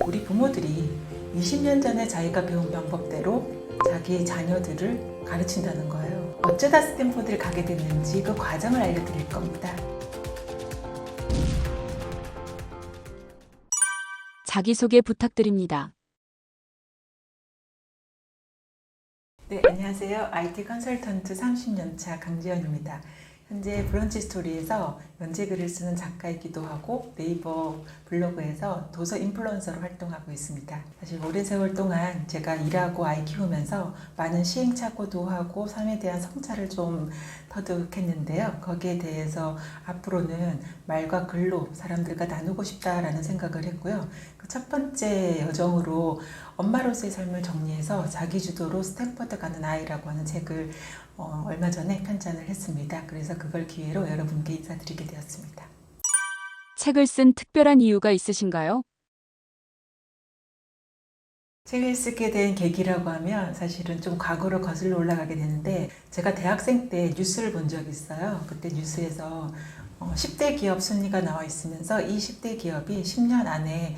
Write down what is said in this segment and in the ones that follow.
우리 부모들이 20년 전에 자기가 배운 방법대로 자기 자녀들을 가르친다는 거예요. 어쩌다 스탠포드를 가게 됐는지 그 과정을 알려드릴 겁니다. 자기소개 부탁드립니다. 네, 안녕하세요. IT 컨설턴트 30년차 강지연입니다. 현재 브런치 스토리에서 연재글을 쓰는 작가이기도 하고 네이버 블로그에서 도서 인플루언서로 활동하고 있습니다. 사실 오랜 세월 동안 제가 일하고 아이 키우면서 많은 시행착오도 하고 삶에 대한 성찰을 좀 터득했는데요. 거기에 대해서 앞으로는 말과 글로 사람들과 나누고 싶다라는 생각을 했고요. 그 첫 번째 여정으로 엄마로서의 삶을 정리해서 자기주도로 스탠퍼드 가는 아이라고 하는 책을 얼마 전에 편찬을 했습니다. 그래서 그걸 기회로 여러분께 인사드리게 되었습니다. 책을 쓴 특별한 이유가 있으신가요? 책을 쓰게 된 계기라고 하면 사실은 좀 과거로 거슬러 올라가게 되는데, 제가 대학생 때 뉴스를 본 적이 있어요. 그때 뉴스에서 10대 기업 순위가 나와 있으면서 이 10대 기업이 10년 안에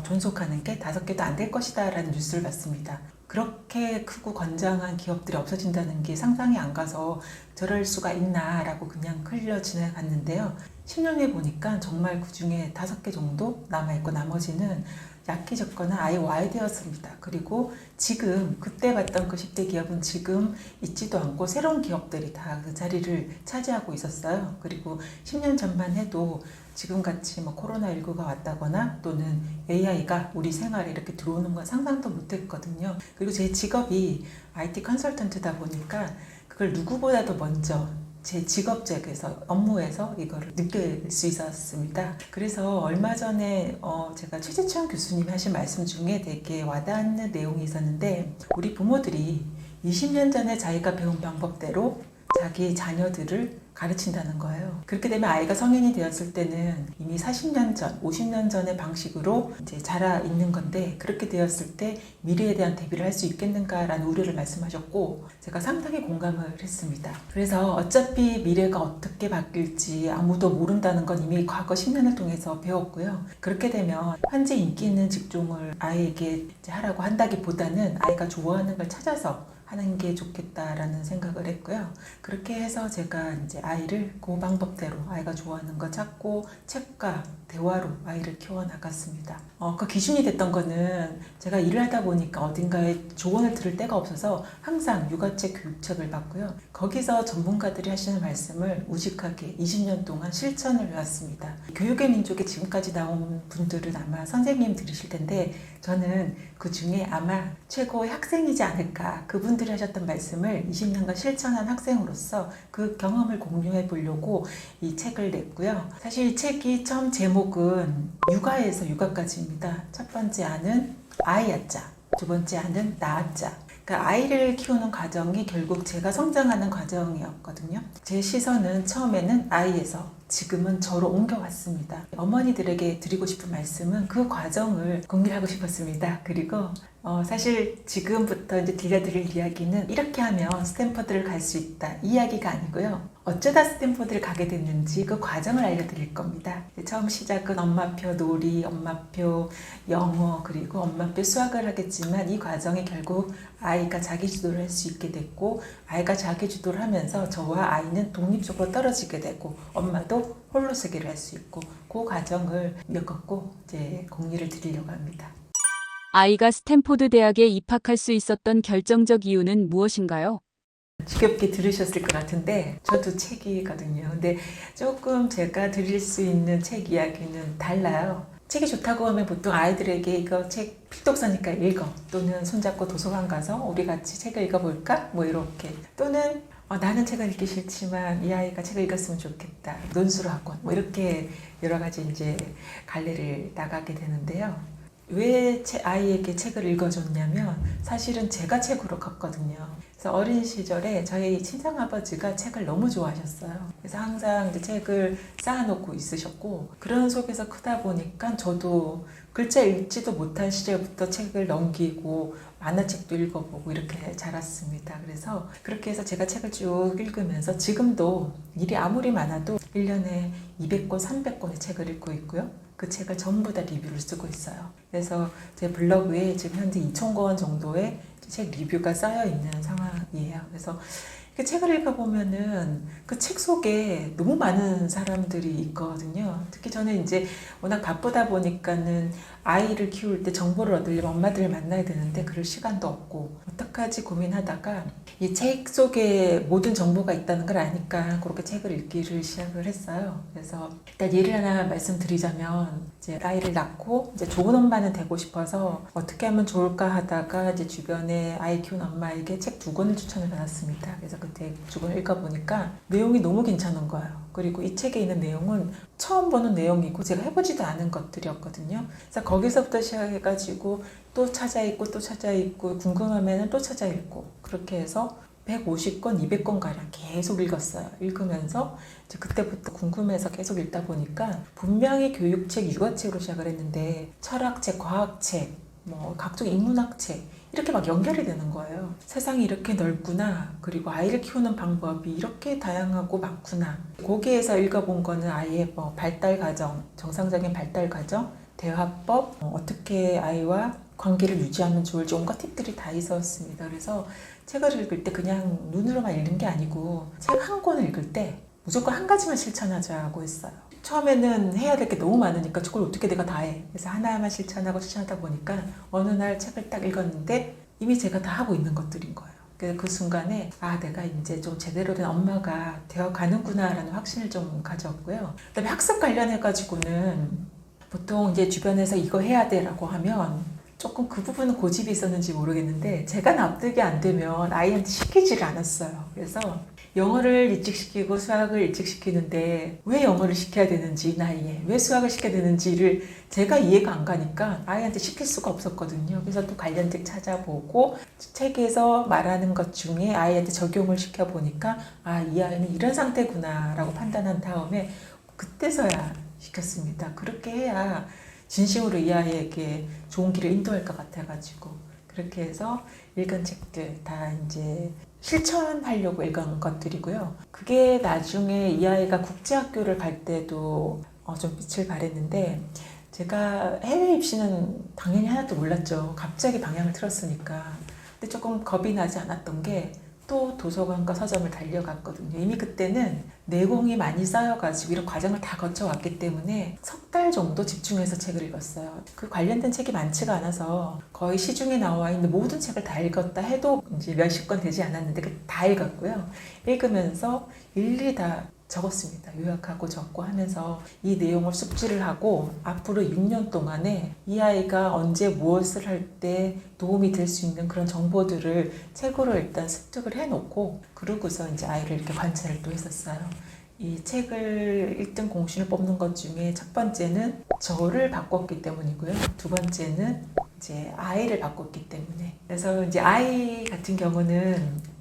존속하는 게 5개도 안 될 것이다 라는 뉴스를 봤습니다. 그렇게 크고 건장한 기업들이 없어진다는 게 상상이 안 가서 저럴 수가 있나 라고 그냥 흘려 지나갔는데요. 10년 후에 보니까 정말 그 중에 5개 정도 남아있고 나머지는 약해졌거나 아예 와야 되었습니다. 그리고 지금 그때 봤던 그 10대 기업은 지금 있지도 않고 새로운 기업들이 다 그 자리를 차지하고 있었어요. 그리고 10년 전만 해도 지금같이 뭐 코로나19가 왔다거나 또는 AI가 우리 생활에 이렇게 들어오는 건 상상도 못했거든요. 그리고 제 직업이 IT 컨설턴트다 보니까 그걸 누구보다도 먼저 제 직업적에서 업무에서 이거를 느낄 수 있었습니다. 그래서 얼마 전에 제가 최재천 교수님이 하신 말씀 중에 되게 와닿는 내용이 있었는데, 우리 부모들이 20년 전에 자기가 배운 방법대로 자기 자녀들을 가르친다는 거예요. 그렇게 되면 아이가 성인이 되었을 때는 이미 40년 전, 50년 전의 방식으로 이제 자라 있는 건데, 그렇게 되었을 때 미래에 대한 대비를 할 수 있겠는가라는 우려를 말씀하셨고, 제가 상당히 공감을 했습니다. 그래서 어차피 미래가 어떻게 바뀔지 아무도 모른다는 건 이미 과거 10년을 통해서 배웠고요. 그렇게 되면 현재 인기 있는 직종을 아이에게 이제 하라고 한다기보다는 아이가 좋아하는 걸 찾아서 하는 게 좋겠다라는 생각을 했고요. 그렇게 해서 제가 이제 아이를 그 방법대로 아이가 좋아하는 거 찾고 책과 대화로 아이를 키워나갔습니다. 그 기준이 됐던 거는 제가 일을 하다 보니까 어딘가에 조언을 들을 데가 없어서 항상 육아책 교육책을 봤고요. 거기서 전문가들이 하시는 말씀을 우직하게 20년 동안 실천을 해왔습니다. 교육의 민족에 지금까지 나온 분들은 아마 선생님들이실 텐데, 저는 그 중에 아마 최고의 학생이지 않을까, 그분들이 하셨던 말씀을 20년간 실천한 학생으로서 그 경험을 공유해 보려고 이 책을 냈고요. 사실 이 책이 처음 제목은 육아에서 육아까지입니다. 첫 번째 아는 아이야자, 두 번째 아는 나아자. 그러니까 아이를 키우는 과정이 결국 제가 성장하는 과정이었거든요. 제 시선은 처음에는 아이에서 지금은 저로 옮겨왔습니다. 어머니들에게 드리고 싶은 말씀은 그 과정을 공유하고 싶었습니다. 그리고 사실 지금부터 이제 들려드릴 이야기는 이렇게 하면 스탠퍼드를 갈 수 있다, 이 이야기가 아니고요. 어쩌다 스탠퍼드를 가게 됐는지 그 과정을 알려드릴 겁니다. 처음 시작은 엄마표 놀이, 엄마표 영어, 그리고 엄마표 수학을 하겠지만, 이 과정이 결국 아이가 자기주도를 할 수 있게 됐고, 아이가 자기주도를 하면서 저와 아이는 독립적으로 떨어지게 되고, 엄마도 홀로서기를 할 수 있고, 그 과정을 겪었고 이제 공유를 드리려고 합니다. 아이가 스탠포드 대학에 입학할 수 있었던 결정적 이유는 무엇인가요? 지겹게 들으셨을 것 같은데 저도 책이거든요. 근데 조금 제가 드릴 수 있는 책 이야기는 달라요. 책이 좋다고 하면 보통 아이들에게 이거 책 필독서니까 읽어, 또는 손잡고 도서관 가서 우리 같이 책을 읽어볼까? 뭐 이렇게, 또는 나는 책을 읽기 싫지만 이 아이가 책을 읽었으면 좋겠다, 논술학원, 뭐 이렇게 여러 가지 이제 갈래를 나가게 되는데요. 왜 아이에게 책을 읽어줬냐면, 사실은 제가 책으로 컸거든요. 그래서 어린 시절에 저희 친정아버지가 책을 너무 좋아하셨어요. 그래서 항상 이제 책을 쌓아놓고 있으셨고, 그런 속에서 크다 보니까 저도 글자 읽지도 못한 시절부터 책을 넘기고 만화책도 읽어보고 이렇게 자랐습니다. 그래서 그렇게 해서 제가 책을 쭉 읽으면서 지금도 일이 아무리 많아도 1년에 200권, 300권의 책을 읽고 있고요. 그 책을 전부 다 리뷰를 쓰고 있어요. 그래서 제 블로그에 지금 현재 2,000권 정도의 책 리뷰가 쌓여 있는 상황이에요. 그래서 그 책을 읽어보면은 그 책 속에 너무 많은 사람들이 있거든요. 특히 저는 이제 워낙 바쁘다 보니까는 아이를 키울 때 정보를 얻으려면 엄마들을 만나야 되는데 그럴 시간도 없고 어떡하지 고민하다가 이 책 속에 모든 정보가 있다는 걸 아니까 그렇게 책을 읽기를 시작을 했어요. 그래서 일단 예를 하나 말씀드리자면 이제 아이를 낳고 이제 좋은 엄마는 되고 싶어서 어떻게 하면 좋을까 하다가 이제 주변에 아이 키운 엄마에게 책 2권을 추천을 받았습니다. 그래서 그때 2권을 읽어보니까 내용이 너무 괜찮은 거예요. 그리고 이 책에 있는 내용은 처음 보는 내용이고 제가 해보지도 않은 것들이었거든요. 그래서 거기서부터 시작해가지고 또 찾아 읽고 또 찾아 읽고 궁금하면 또 찾아 읽고 그렇게 해서 150권, 200권 가량 계속 읽었어요. 읽으면서 이제 그때부터 궁금해서 계속 읽다 보니까 분명히 교육책, 육아책으로 시작을 했는데 철학책, 과학책, 뭐 각종 인문학책 이렇게 막 연결이 되는 거예요. 세상이 이렇게 넓구나. 그리고 아이를 키우는 방법이 이렇게 다양하고 많구나. 거기에서 읽어본 거는 아이의 뭐 발달 과정, 정상적인 발달 과정, 대화법, 어떻게 아이와 관계를 유지하면 좋을지 온갖 팁들이 다 있었습니다. 그래서 책을 읽을 때 그냥 눈으로만 읽는 게 아니고 책 한 권을 읽을 때 무조건 한 가지만 실천하자고 했어요. 처음에는 해야 될 게 너무 많으니까 저걸 어떻게 내가 다 해. 그래서 하나만 실천하고 실천하다 보니까 어느 날 책을 딱 읽었는데 이미 제가 다 하고 있는 것들인 거예요. 그래서 그 순간에 내가 이제 좀 제대로 된 엄마가 되어 가는구나라는 확신을 좀 가졌고요. 그다음에 학습 관련해가지고는 보통 이제 주변에서 이거 해야 돼라고 하면 조금 그 부분은 고집이 있었는지 모르겠는데 제가 납득이 안 되면 아이한테 시키지를 않았어요. 그래서 영어를 일찍 시키고 수학을 일찍 시키는데 왜 영어를 시켜야 되는지 이 나이에 왜 수학을 시켜야 되는지를 제가 이해가 안 가니까 아이한테 시킬 수가 없었거든요. 그래서 또 관련 책 찾아보고 책에서 말하는 것 중에 아이한테 적용을 시켜보니까 이 아이는 이런 상태구나 라고 판단한 다음에 그때서야 시켰습니다. 그렇게 해야 진심으로 이 아이에게 좋은 길을 인도할 것 같아가지고 그렇게 해서 읽은 책들 다 이제 실천하려고 읽은 것들이고요. 그게 나중에 이 아이가 국제학교를 갈 때도 좀 빛을 발했는데 제가 해외 입시는 당연히 하나도 몰랐죠. 갑자기 방향을 틀었으니까. 근데 조금 겁이 나지 않았던 게 또 도서관과 서점을 달려갔거든요. 이미 그때는 내공이 많이 쌓여가지고 이런 과정을 다 거쳐왔기 때문에 3달 정도 집중해서 책을 읽었어요. 그 관련된 책이 많지가 않아서 거의 시중에 나와 있는 모든 책을 다 읽었다 해도 이제 몇십 권 되지 않았는데 다 읽었고요. 읽으면서 일일이 다 적었습니다. 요약하고 적고 하면서 이 내용을 숙지를 하고 앞으로 6년 동안에 이 아이가 언제 무엇을 할 때 도움이 될 수 있는 그런 정보들을 책으로 일단 습득을 해놓고 그러고서 이제 아이를 이렇게 관찰을 또 했었어요. 이 책을 1등 공신을 뽑는 것 중에 첫 번째는 저를 바꿨기 때문이고요. 두 번째는 이제 아이를 바꿨기 때문에. 그래서 이제 아이 같은 경우는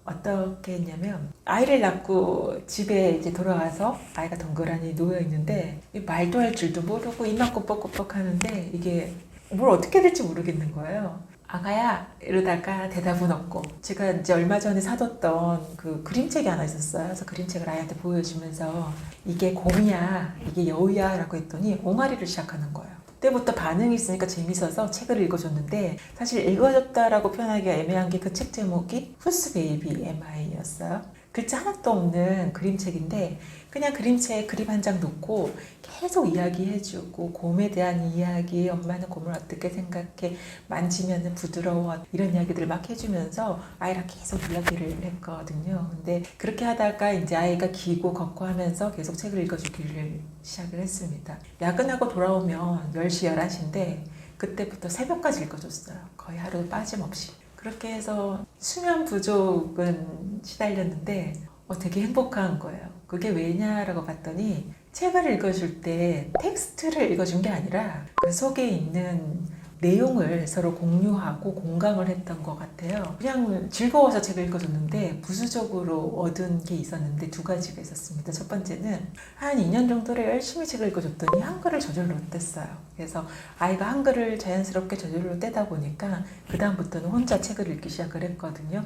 어떻게 했냐면 아이를 낳고 집에 이제 돌아와서 아이가 덩그러니 누워 있는데 말도 할 줄도 모르고 입만 꼬뻑꼬뻑 하는데 이게 뭘 어떻게 해야 될지 모르겠는 거예요. 아가야 이러다가 대답은 없고 제가 이제 얼마 전에 사뒀던 그 그림책이 하나 있었어요. 그래서 그림책을 아이한테 보여주면서 이게 곰이야 이게 여우야 라고 했더니 옹알이를 시작하는 거예요. 그때부터 반응이 있으니까 재밌어서 책을 읽어줬는데 사실 읽어줬다라고 표현하기가 애매한 게 그 책 제목이 후스 베이비 MI였어요. 글자 하나도 없는 그림책인데 그냥 그림체에 그림 한 장 놓고 계속 이야기해주고 곰에 대한 이야기, 엄마는 곰을 어떻게 생각해, 만지면 부드러워 이런 이야기들을 막 해주면서 아이랑 계속 이야기를 했거든요. 근데 그렇게 하다가 이제 아이가 기고 걷고 하면서 계속 책을 읽어주기를 시작을 했습니다. 야근하고 돌아오면 10시, 11시인데 그때부터 새벽까지 읽어줬어요. 거의 하루 빠짐없이. 그렇게 해서 수면 부족은 시달렸는데 되게 행복한 거예요. 그게 왜냐라고 봤더니 책을 읽어줄 때 텍스트를 읽어준 게 아니라 그 속에 있는 내용을 서로 공유하고 공감을 했던 것 같아요. 그냥 즐거워서 책을 읽어줬는데 부수적으로 얻은 게 있었는데 2가지가 있었습니다. 첫 번째는 한 2년 정도를 열심히 책을 읽어줬더니 한글을 저절로 뗐어요. 그래서 아이가 한글을 자연스럽게 저절로 떼다 보니까 그 다음부터는 혼자 책을 읽기 시작을 했거든요.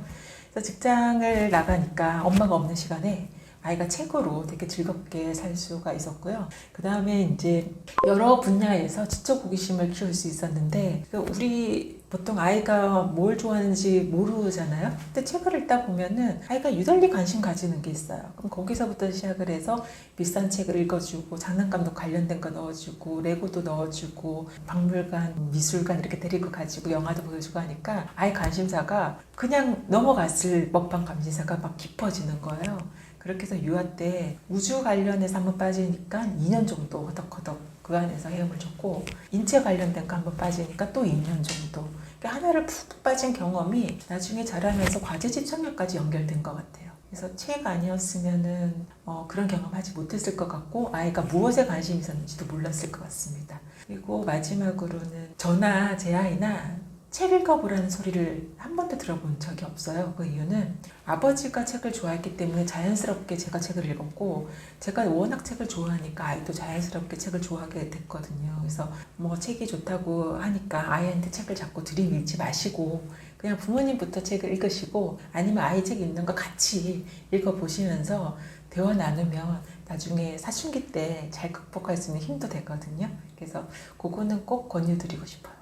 그래서 직장을 나가니까 엄마가 없는 시간에 아이가 책으로 되게 즐겁게 살 수가 있었고요. 그 다음에 이제 여러 분야에서 지적 호기심을 키울 수 있었는데 우리 보통 아이가 뭘 좋아하는지 모르잖아요. 근데 책을 읽다 보면은 아이가 유달리 관심 가지는 게 있어요. 그럼 거기서부터 시작을 해서 비싼 책을 읽어주고 장난감도 관련된 거 넣어주고 레고도 넣어주고 박물관, 미술관 이렇게 데리고 가지고 영화도 보여주고 하니까 아이 관심사가 그냥 넘어갔을 법한 관심사가 막 깊어지는 거예요. 그렇게 해서 유아 때 우주 관련해서 한번 빠지니까 2년 정도 허덕허덕 그 안에서 헤엄을 쳤고 인체 관련된 거 한번 빠지니까 또 2년 정도 그러니까 하나를 푹 빠진 경험이 나중에 자라면서 과제 집중력까지 연결된 것 같아요. 그래서 책 아니었으면은 그런 경험하지 못했을 것 같고 아이가 무엇에 관심이 있었는지도 몰랐을 것 같습니다. 그리고 마지막으로는 저나 제 아이나 책 읽어보라는 소리를 한 번도 들어본 적이 없어요. 그 이유는 아버지가 책을 좋아했기 때문에 자연스럽게 제가 책을 읽었고 제가 워낙 책을 좋아하니까 아이도 자연스럽게 책을 좋아하게 됐거든요. 그래서 뭐 책이 좋다고 하니까 아이한테 책을 자꾸 들이밀지 마시고 그냥 부모님부터 책을 읽으시고 아니면 아이 책 읽는 거 같이 읽어보시면서 대화 나누면 나중에 사춘기 때 잘 극복할 수 있는 힘도 되거든요. 그래서 그거는 꼭 권유드리고 싶어요.